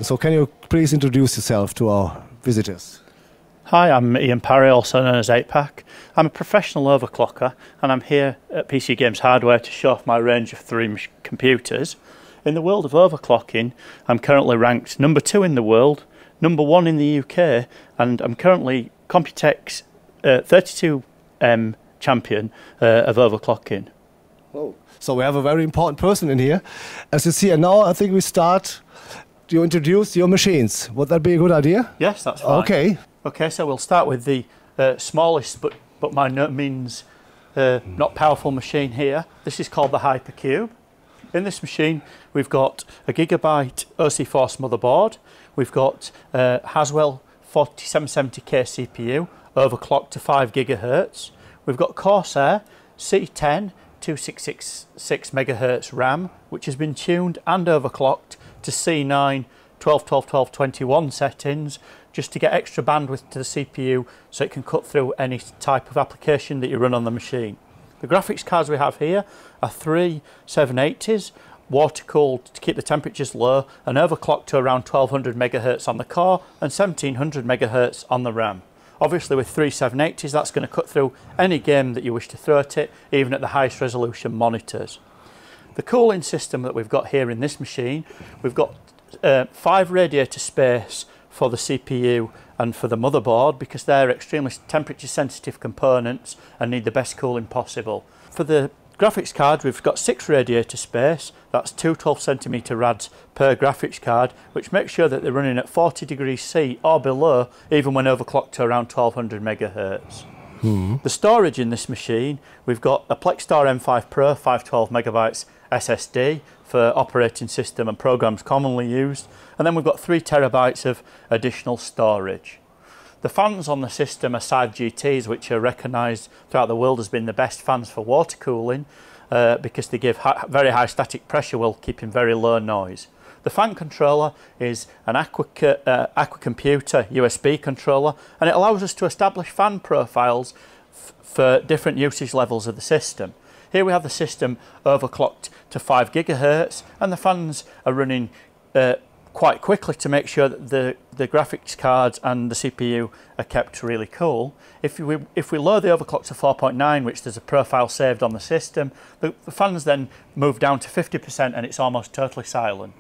So can you please introduce yourself to our visitors? Hi, I'm Ian Parry, also known as 8-Pack. I'm a professional overclocker and I'm here at PC Games Hardware to show off my range of 3 computers. In the world of overclocking, I'm currently ranked number 2 in the world, number 1 in the UK, and I'm currently Computex 32M champion of overclocking. Oh, so we have a very important person in here. As you see, and now I think we start to introduce your machines. Would that be a good idea? Yes, that's fine. Okay. Okay, so we'll start with the smallest but by no means not powerful machine here. This is called the Hypercube. In this machine we've got a gigabyte OC Force motherboard, we've got Haswell 4770K CPU overclocked to 5 GHz, we've got Corsair C10 2666 MHz RAM which has been tuned and overclocked to C9 12 12 12 21 settings just to get extra bandwidth to the CPU so it can cut through any type of application that you run on the machine. The graphics cards we have here are 3 780s, water cooled to keep the temperatures low and overclocked to around 1200 MHz on the core and 1700 MHz on the RAM. Obviously with 3 780s that's going to cut through any game that you wish to throw at it, even at the highest resolution monitors. The cooling system that we've got here in this machine, we've got 5 radiator space for the CPU and for the motherboard because they're extremely temperature sensitive components and need the best cooling possible. For the graphics card we've got 6 radiator space, that's 2 12cm rads per graphics card, which makes sure that they're running at 40 degrees C or below even when overclocked to around 1200 MHz. The storage in this machine, we've got a Plexstar M5 Pro 512 MB SSD for operating system and programs commonly used, and then we've got 3 TB of additional storage. The fans on the system are Scythe GTs, which are recognised throughout the world as being the best fans for water cooling because they give very high static pressure while keeping very low noise. The fan controller is an Aqua Computer USB controller, and it allows us to establish fan profiles for different usage levels of the system. Here we have the system overclocked to 5 GHz and the fans are running quite quickly to make sure that the graphics cards and the CPU are kept really cool. If we lower the overclock to 4.9, which there's a profile saved on the system, the fans then move down to 50% and it's almost totally silent.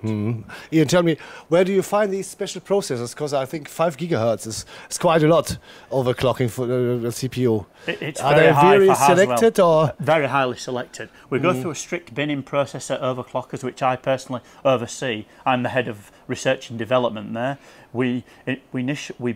Ian, tell me, where do you find these special processors? Because I think 5 GHz is quite a lot overclocking for the CPU. It's Are very they high very for selected Haswell. or? Very highly selected. We go through a strict binning process at overclockers, which I personally oversee. I'm the head of research and development there. We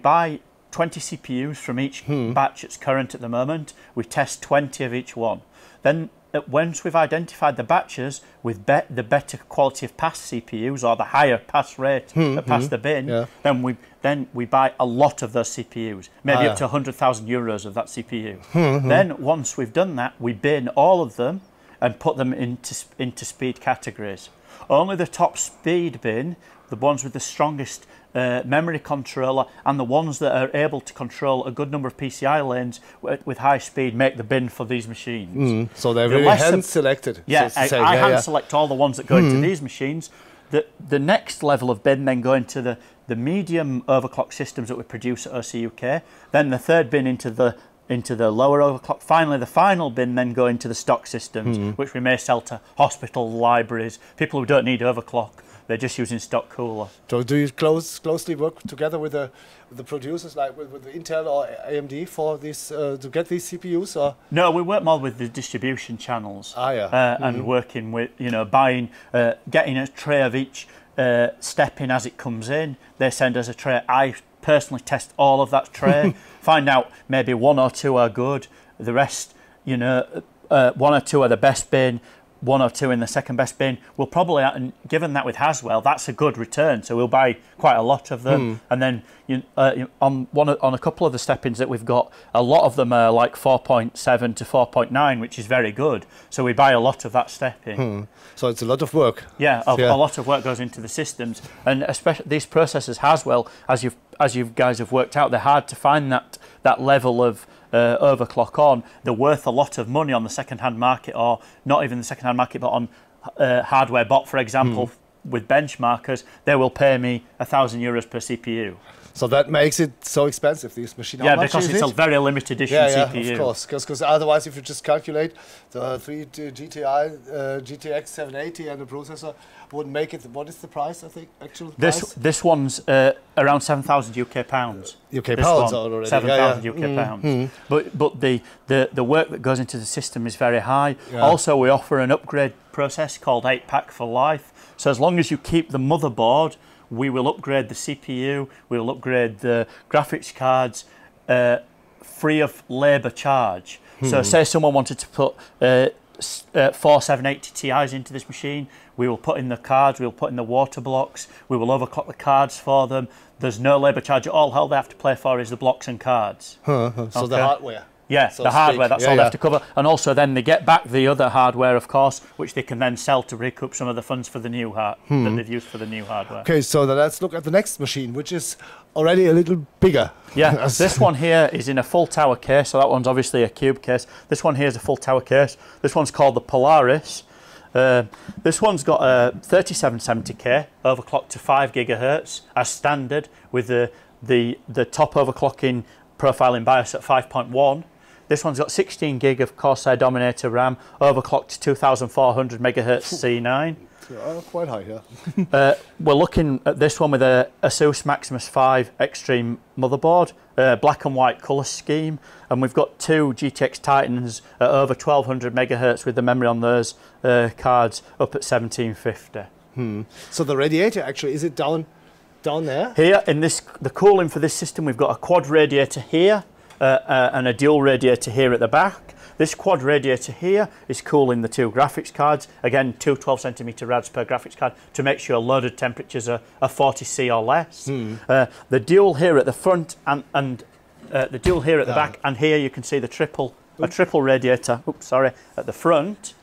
buy 20 CPUs from each batch that's current at the moment. We test 20 of each one. Then once we've identified the batches with the better quality of pass CPUs or the higher pass rate that pass the bin, then we buy a lot of those CPUs, maybe up to 100,000 euros of that CPU. Then once we've done that, we bin all of them and put them into speed categories. Only the top speed bin, the ones with the strongest memory controller and the ones that are able to control a good number of PCI lanes with high speed, make the bin for these machines. So they're really hand selected. Yeah, so I hand select all the ones that go into these machines. The next level of bin then go into the medium overclock systems that we produce at OC UK. Then the third bin into the lower overclock. Finally, the final bin then go into the stock systems, which we may sell to hospital libraries, people who don't need overclock. They're just using stock cooler. So do you closely work together with the producers, like with Intel or AMD, for this to get these CPUs? Or? No, we work more with the distribution channels and working with, buying, getting a tray of each step in as it comes in. They send us a tray. I personally test all of that tray, find out maybe 1 or 2 are good, the rest, 1 or 2 are the best bin, 1 or 2 in the second best bin. We'll probably, given that with Haswell, that's a good return, so we'll buy quite a lot of them. And then on a couple of the step-ins that we've got, a lot of them are like 4.7 to 4.9, which is very good. So we buy a lot of that step-in. So it's a lot of work. Yeah, a lot of work goes into the systems, and especially these processors Haswell, as you guys have worked out, they're hard to find that level of overclock on. They're worth a lot of money on the second-hand market, or not even the second-hand market, but on hardware bot, for example, with benchmarkers, they will pay me €1,000 per CPU. So that makes it so expensive, this machine. How Yeah, much because is it's it? a very limited edition CPU. Yeah, of course. Because otherwise, if you just calculate the 3 GTI, GTX 780 and the processor, wouldn't make it. What is the price, I think, actual price? This one's around 7,000 UK pounds. UK pounds already. 7,000 UK pounds. But the work that goes into the system is very high. Yeah. Also, we offer an upgrade process called 8-pack for life. So as long as you keep the motherboard, we will upgrade the CPU, we will upgrade the graphics cards free of labour charge. So say someone wanted to put 4 780 Ti's into this machine, we will put in the cards, we will put in the water blocks, we will overclock the cards for them. There's no labour charge at all. All they have to pay for is the blocks and cards. So the hardware. Yeah, so the hardware, that's all they have to cover. And also then they get back the other hardware, of course, which they can then sell to recoup some of the funds for the new that they've used for the new hardware. Okay, so then let's look at the next machine, which is already a little bigger. Yeah, this one here is in a full tower case, so that one's obviously a cube case. This one here is a full tower case. This one's called the Polaris. This one's got a 3770K, overclocked to 5 gigahertz as standard, with the top overclocking profiling BIOS at 5.1. This one's got 16 gig of Corsair Dominator RAM, overclocked to 2400 megahertz C9. Quite high, yeah. We're looking at this one with a ASUS Maximus 5 Extreme motherboard, black and white colour scheme, and we've got 2 GTX Titans at over 1200 megahertz with the memory on those cards up at 1750. So the radiator actually, is it down there? Here in the cooling for this system, we've got a quad radiator here and a dual radiator here at the back. This quad radiator here is cooling the 2 graphics cards, again 2 12cm rads per graphics card to make sure loaded temperatures are 40°C or less. The dual here at the front and the dual here at the back, and here you can see the triple radiator, at the front.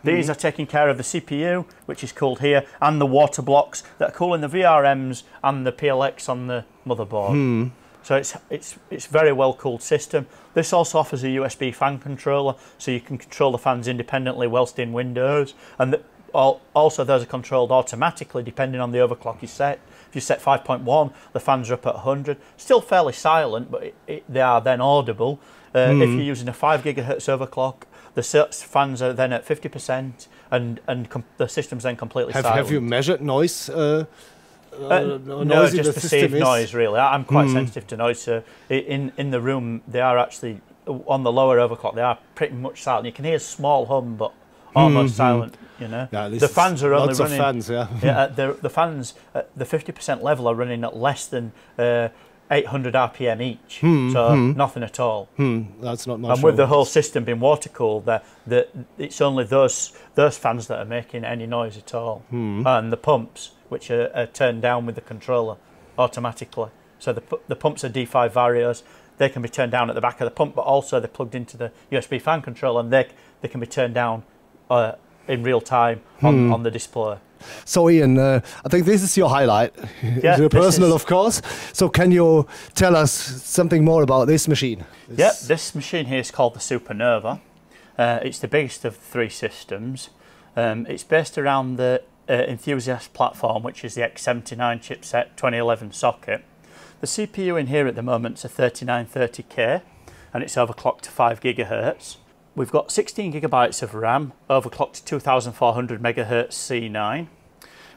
These are taking care of the CPU, which is cooled here, and the water blocks that are cooling the VRMs and the PLX on the motherboard. So it's very well cooled system. This also offers a USB fan controller, so you can control the fans independently whilst in Windows. And also those are controlled automatically depending on the overclock you set. If you set 5.1, the fans are up at 100. Still fairly silent, but they are then audible. If you're using a 5 gigahertz overclock, the fans are then at 50%, and the system's then completely silent. Have you measured noise? No, just perceived noise, really. I'm quite sensitive to noise. So in the room, they are actually, on the lower overclock, they are pretty much silent. You can hear a small hum, but almost silent, you know. Yeah, the fans are only running... Lots of fans, yeah. The fans at the 50% level are running at less than 800 RPM each, so nothing at all. That's not much. And with the whole system being water cooled, it's only those fans that are making any noise at all, and the pumps, which are turned down with the controller automatically. So the pumps are D5 Varios. They can be turned down at the back of the pump, but also they're plugged into the USB fan controller, and they can be turned down in real time on the display. So Ian, I think this is your highlight. Yeah, your personal, of course. So can you tell us something more about this machine? This machine here is called the Supernova. It's the biggest of the 3 systems. It's based around the Enthusiast platform, which is the X79 chipset 2011 socket. The CPU in here at the moment is a 3930K, and it's overclocked to 5 gigahertz. We've got 16 gigabytes of RAM, overclocked to 2400 megahertz C9.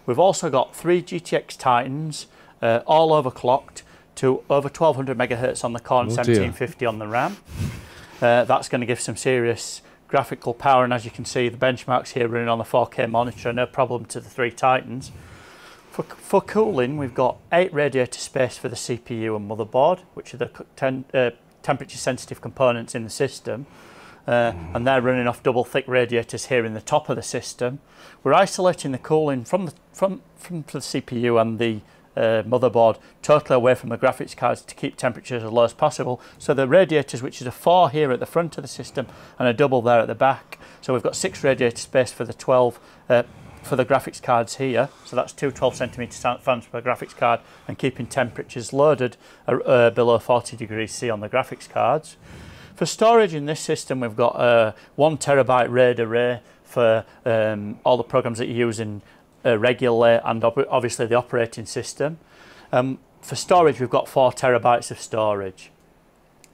We've also got 3 GTX Titans, all overclocked to over 1200 megahertz on the core and 1750 on the RAM. That's going to give some serious graphical power, and as you can see, the benchmarks here running on the 4K monitor, no problem to the 3 Titans. For cooling, we've got 8 radiator space for the CPU and motherboard, which are the temperature sensitive components in the system. And they're running off double thick radiators here in the top of the system. We're isolating the cooling from the CPU and the motherboard totally away from the graphics cards to keep temperatures as low as possible. So the radiators, which is a 4 here at the front of the system and a double there at the back. So we've got 6 radiator space for the 12 for the graphics cards here. So that's 2 12cm fans per graphics card, and keeping temperatures loaded below 40 degrees C on the graphics cards. For storage in this system, we've got a 1 terabyte RAID array for all the programs that you use in regularly, and obviously the operating system. For storage, we've got 4 terabytes of storage.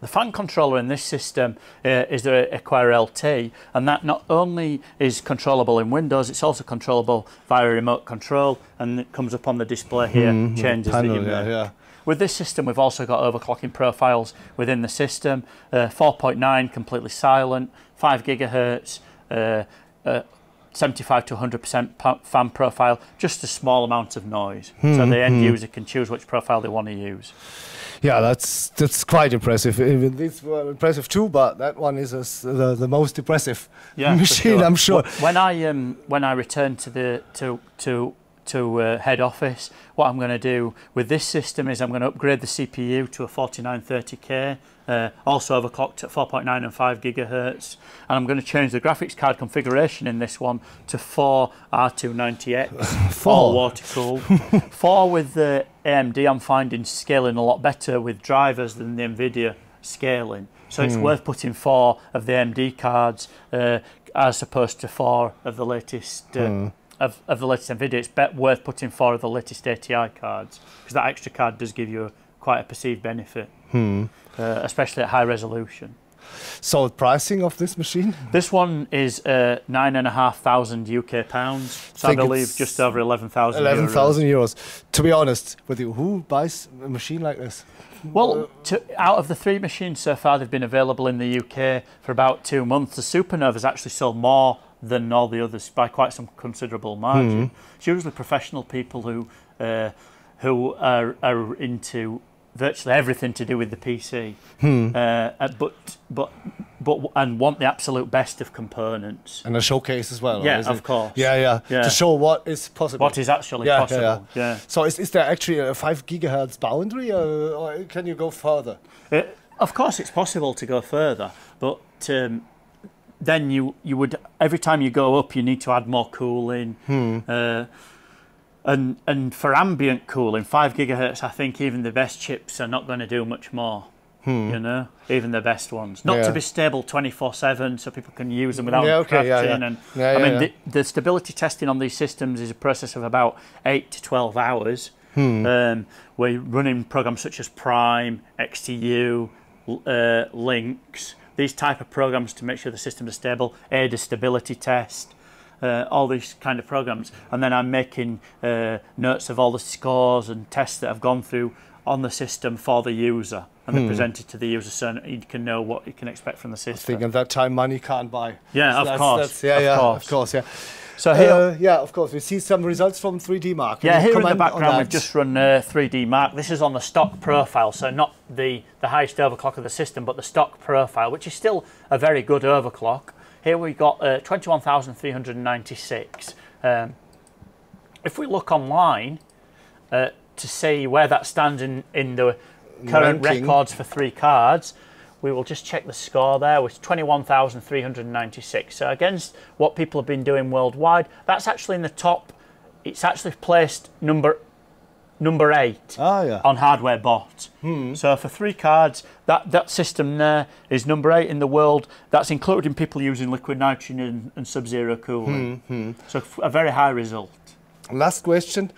The fan controller in this system is the Acquire LT, and that not only is controllable in Windows, it's also controllable via remote control, and it comes up on the display here, changes panel, that you make. yeah. With this system, we've also got overclocking profiles within the system, 4.9 completely silent, 5 gigahertz, 75 to 100% fan profile, just a small amount of noise. So the end user can choose which profile they want to use. Yeah, that's quite impressive. Even these were impressive too, but that one is the most impressive machine, I'm sure. When I return to head office, what I'm going to do with this system is I'm going to upgrade the CPU to a 4930K, also overclocked at 4.9 and 5 gigahertz, and I'm going to change the graphics card configuration in this one to 4 R290X, all water cooled. 4 with the AMD, I'm finding scaling a lot better with drivers than the NVIDIA scaling, so it's worth putting 4 of the AMD cards as opposed to 4 of the latest. Of the latest NVIDIA, it's worth putting 4 of the latest ATI cards, because that extra card does give you quite a perceived benefit, especially at high resolution. So the pricing of this machine? This one is £9,500 UK pounds, so I believe just over 11,000 euros. 11,000 euros. To be honest with you, who buys a machine like this? Well, out of the 3 machines so far, they've been available in the UK for about 2 months. The Supernova has actually sold more than all the others by quite some considerable margin. It's usually professional people who are into virtually everything to do with the PC, but want the absolute best of components. And a showcase as well. Yeah, of course. Yeah. To show what is possible. What is actually possible. Yeah. So is there actually a 5 gigahertz boundary, or can you go further? Of course, it's possible to go further, but then you would, every time you go up, you need to add more cooling. And for ambient cooling, 5 gigahertz, I think even the best chips are not going to do much more. You know, even the best ones. Not to be stable 24/7, so people can use them without crashing. And the stability testing on these systems is a process of about 8 to 12 hours. We're running programs such as Prime, XTU, Lynx, these type of programs to make sure the systems are stable, ADA stability test, all these kind of programs. And then I'm making notes of all the scores and tests that have gone through on the system for the user, and they're presented to the user so he can know what he can expect from the system. I think at that time money can't buy. Yeah, so of course. So here, of course, we see some results from 3D Mark. Yeah, here in the background we've just run 3D Mark. This is on the stock profile, so not the highest overclock of the system, but the stock profile, which is still a very good overclock. Here we've got 21,396. If we look online to see where that stands in the current records for 3 cards, we will just check the score there, with 21,396. So against what people have been doing worldwide, that's actually in the top. It's actually placed number 8 on hardware bot. So for 3 cards, that system there is number 8 in the world. That's including people using liquid nitrogen and sub-zero cooling. So a very high result. Last question.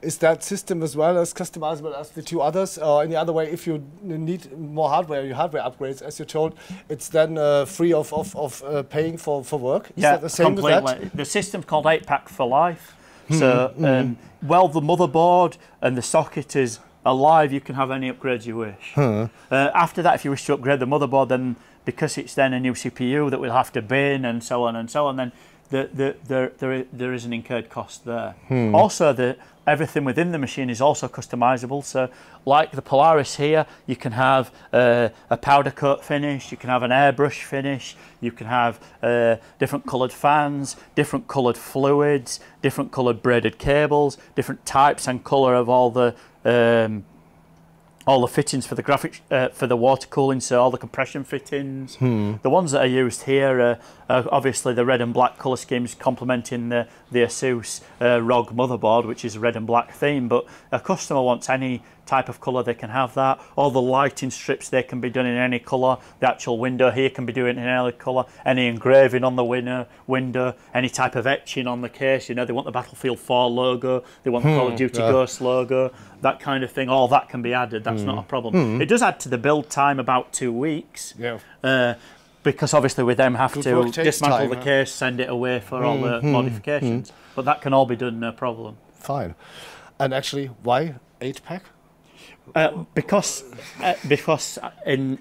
Is that system as well as customizable as the 2 others? Or any other way, if you need more hardware, your hardware upgrades, as you're told, it's then free of paying for work? Is that the same with that? The system's called 8-pack for life. So, well, the motherboard and the socket is alive, you can have any upgrades you wish. After that, if you wish to upgrade the motherboard, then because it's then a new CPU that we'll have to bin and so on, then there is an incurred cost there. Also, everything within the machine is also customizable. So like the Polaris here, you can have a powder coat finish, you can have an airbrush finish, you can have different coloured fans, different coloured fluids, different coloured braided cables, different types and colour of all the all the fittings for the graphics, for the water cooling, so all the compression fittings. The ones that are used here are obviously the red and black colour schemes complementing the Asus ROG motherboard, which is a red and black theme, but a customer wants any type of colour, they can have that. All the lighting strips, they can be done in any colour. The actual window here can be done in any colour. Any engraving on the window, any type of etching on the case, you know, they want the Battlefield 4 logo, they want the Call of Duty Ghost logo, that kind of thing. All that can be added, that's not a problem. It does add to the build time about 2 weeks. Because obviously with them have to dismantle the case, send it away for all the modifications. But that can all be done, no problem. Fine. And actually, why 8-pack? Because in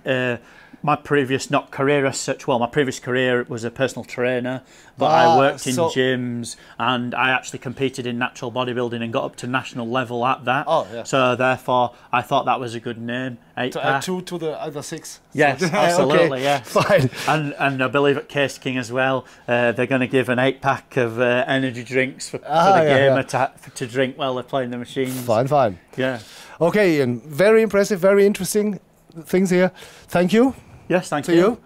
my previous, not career as such, well, my previous career was a personal trainer, but I worked in gyms, and I actually competed in natural bodybuilding and got up to national level at that. So therefore, I thought that was a good name. 8-pack. To the other 6. Yes, absolutely, yeah. Fine. And I believe at Case King as well, they're going to give an 8-pack of energy drinks for the gamer to drink while they're playing the machines. Fine. Yeah. Okay, Ian, very impressive, very interesting things here. Thank you. Yes, thank you.